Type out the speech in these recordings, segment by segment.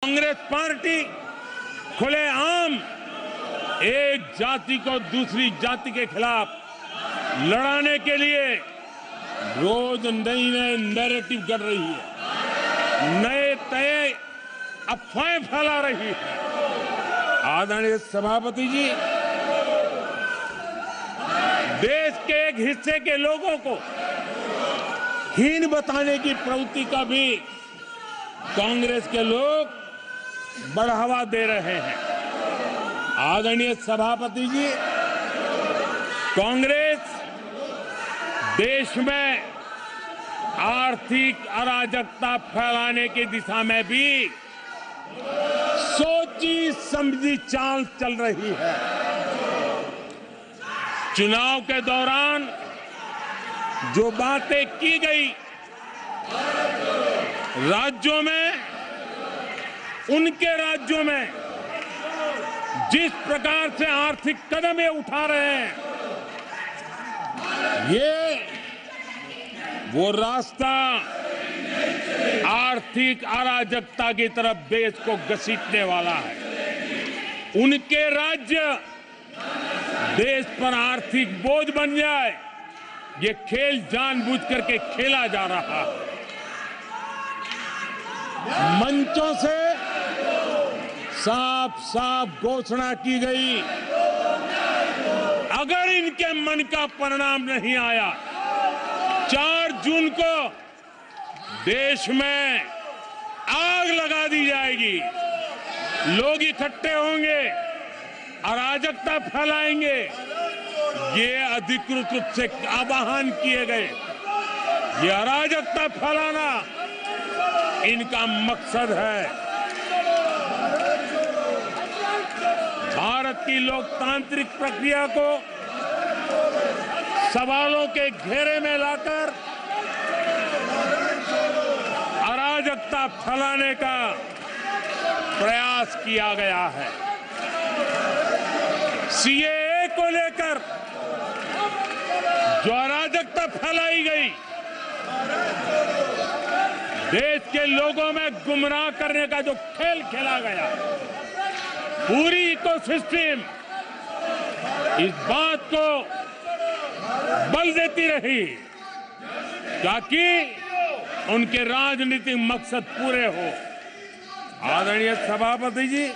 Congress party खुलेआम एक जाति को दूसरी जाति के खिलाफ लड़ाने के लिए रोज नई नैरेटिव कर रही है, नए तय अफवाहें फैला रही है। आदरणीय सभापति जी, देश के एक हिस्से के लोगों को हीन बताने की प्रवृत्ति का भी कांग्रेस के लोग बढ़ावा दे रहे हैं। आदरणीय सभापति जी, कांग्रेस देश में आर्थिक अराजकता फैलाने की दिशा में भी सोची समझी चाल चल रही है। चुनाव के दौरान जो बातें की गई, राज्यों में, उनके राज्यों में जिस प्रकार से आर्थिक कदम ये उठा रहे हैं, ये वो रास्ता आर्थिक अराजकता की तरफ देश को घसीटने वाला है। उनके राज्य देश पर आर्थिक बोझ बन जाए, ये खेल जानबूझ करके खेला जा रहा है। मंचों से साफ साफ घोषणा की गई, अगर इनके मन का परिणाम नहीं आया, 4 जून को देश में आग लगा दी जाएगी, लोग इकट्ठे होंगे, अराजकता फैलाएंगे। ये अधिकृत रूप से आह्वान किए गए, ये अराजकता फैलाना इनका मकसद है। भारत की लोकतांत्रिक प्रक्रिया को सवालों के घेरे में लाकर अराजकता फैलाने का प्रयास किया गया है। सीएए को लेकर जो अराजकता फैलाई गई, देश के लोगों में गुमराह करने का जो खेल खेला गया, पूरी इकोसिस्टम इस बात को बल देती रही ताकि उनके राजनीतिक मकसद पूरे हो। आदरणीय सभापति जी,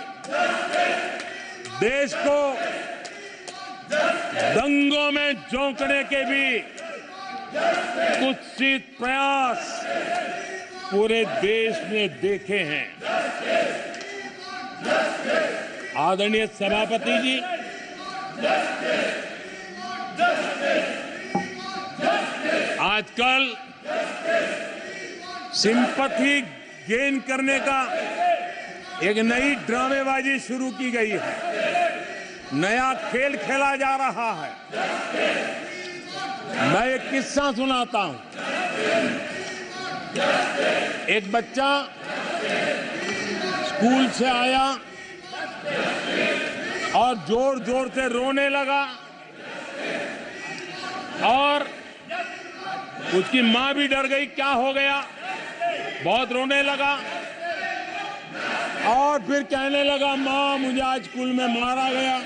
देश को दंगों में झोंकने के भी कुत्सित प्रयास पूरे देश ने देखे हैं। आदरणीय सभापति जी, आजकल सिंपैथी गेन करने का एक नई ड्रामेबाजी शुरू की गई है, नया खेल खेला जा रहा है। मैं एक किस्सा सुनाता हूं। एक बच्चा स्कूल से आया और जोर जोर से रोने लगा और उसकी मां भी डर गई, क्या हो गया, बहुत रोने लगा और फिर कहने लगा, मां मुझे आज स्कूल में मारा गया,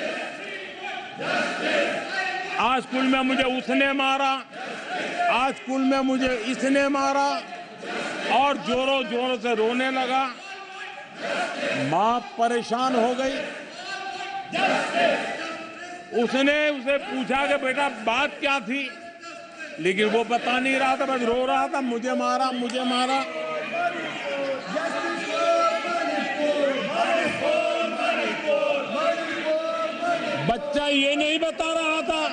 आज स्कूल में मुझे उसने मारा, आज स्कूल में मुझे इसने मारा, और जोरों जोरों से रोने लगा। मां परेशान हो गई। उसने उसे पूछा कि बेटा बात क्या थी, लेकिन वो बता नहीं रहा था, बस रो रहा था, मुझे मारा, मुझे मारा। बच्चा ये नहीं बता रहा था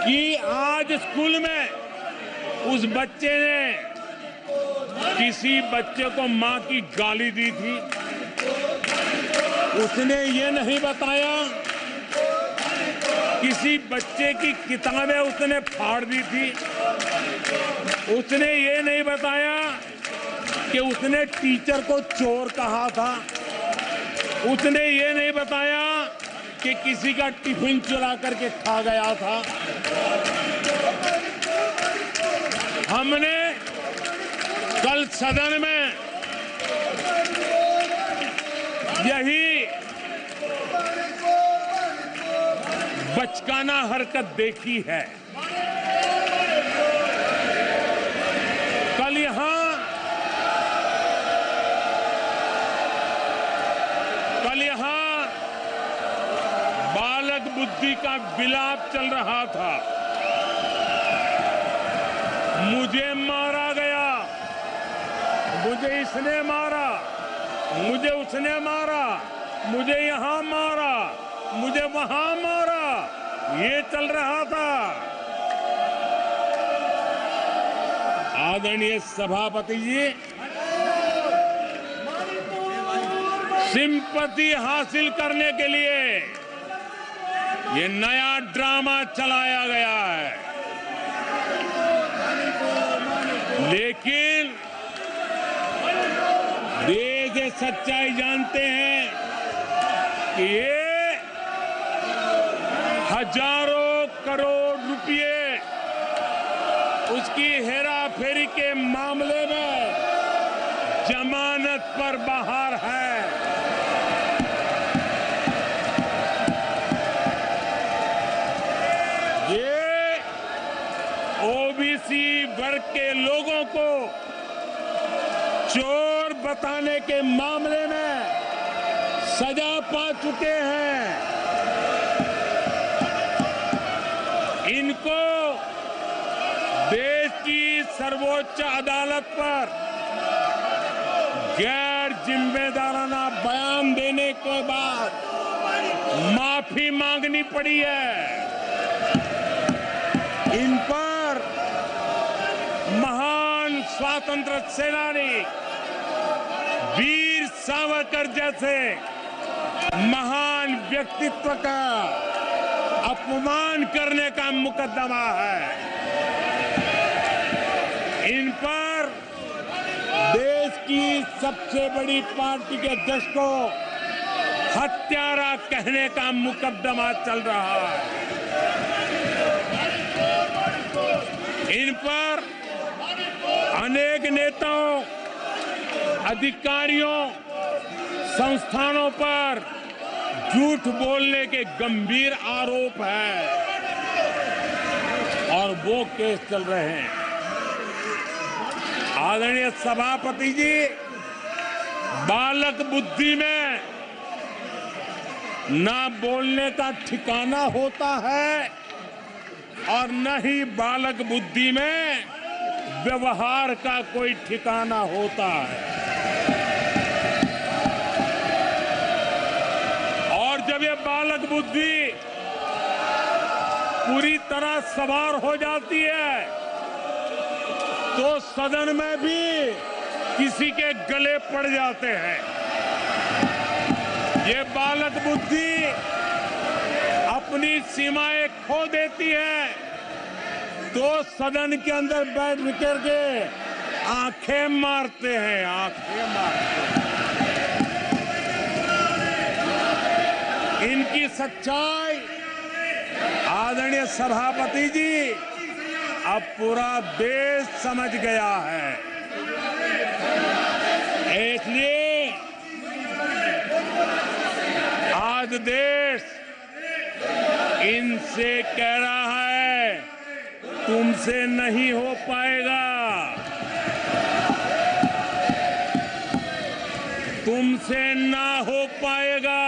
कि आज स्कूल में उस बच्चे ने किसी बच्चे को मां की गाली दी थी। उसने ये नहीं बताया किसी बच्चे की किताबें उसने फाड़ दी थी। उसने ये नहीं बताया कि उसने टीचर को चोर कहा था। उसने ये नहीं बताया कि किसी का टिफिन चुरा करके खा गया था। हमने कल सदन में यही बचकाना हरकत देखी है। कल यहां बालक बुद्धि का विलाप चल रहा था। मुझे मारा गया, मुझे इसने मारा, मुझे उसने मारा, मुझे यहां मारा, मुझे वहां मारा, ये चल रहा था। आदरणीय सभापति जी, सिंपैथी हासिल करने के लिए ये नया ड्रामा चलाया गया है, लेकिन देश ये सच्चाई जानते हैं कि ये हजारों करोड़ रुपए उसकी हेराफेरी के मामले में जमानत पर बाहर है। ये ओबीसी वर्ग के लोगों को चोर बताने के मामले में सजा पा चुके हैं। इनको देश की सर्वोच्च अदालत पर गैर जिम्मेदाराना बयान देने के बाद माफी मांगनी पड़ी है। इन पर महान स्वातंत्र सेनानी वीर सावरकर जैसे महान व्यक्तित्व का अपमान करने का मुकदमा है। इन पर देश की सबसे बड़ी पार्टी के अध्यक्ष को हत्यारा कहने का मुकदमा चल रहा है। इन पर अनेक नेताओं, अधिकारियों, संस्थानों पर झूठ बोलने के गंभीर आरोप हैं और वो केस चल रहे हैं। आदरणीय सभापति जी, बालक बुद्धि में ना बोलने का ठिकाना होता है और न ही बालक बुद्धि में व्यवहार का कोई ठिकाना होता है। और जब ये बालक बुद्धि पूरी तरह सवार हो जाती है तो सदन में भी किसी के गले पड़ जाते हैं। ये बालक बुद्धि अपनी सीमाएं खो देती है तो सदन के अंदर बैठ करके आंखें मारते हैं, आंखें मारते हैं। इनकी सच्चाई आदरणीय सभापति जी अब पूरा देश समझ गया है। इसलिए आज देश इनसे कह रहा है तुमसे नहीं हो पाएगा, तुमसे ना हो पाएगा।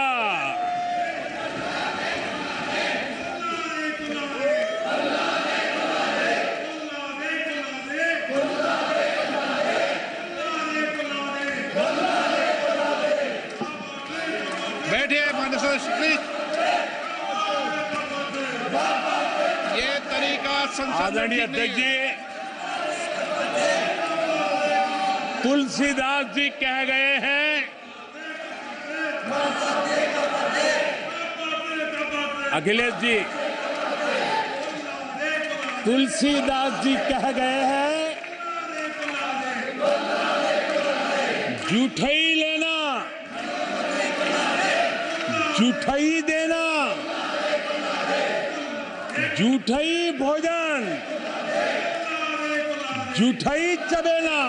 बैठिए माननीय सदस्य, ये तरीका आदरणीय अध्यक्ष जी, तुलसीदास जी कह गए हैं, अखिलेश जी, तुलसीदास जी कह गए हैं, जूठई लेना, जूठई देना, जूठई भोजन, जूठई चबेना।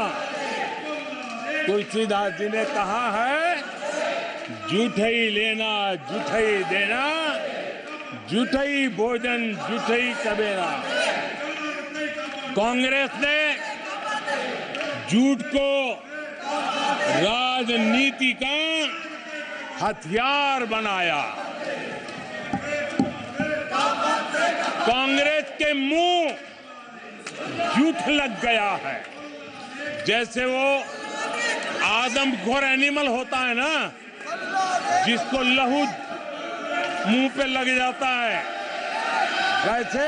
तुलसीदास जी ने कहा है जूठई लेना जूठई देना, जूठई भोजन जूठई कबेरा। कांग्रेस ने झूठ को राजनीति का हथियार बनाया। कांग्रेस के मुंह झूठ लग गया है। जैसे वो आदमखोर एनिमल होता है ना, जिसको लहू मुंह पे लग जाता है, वैसे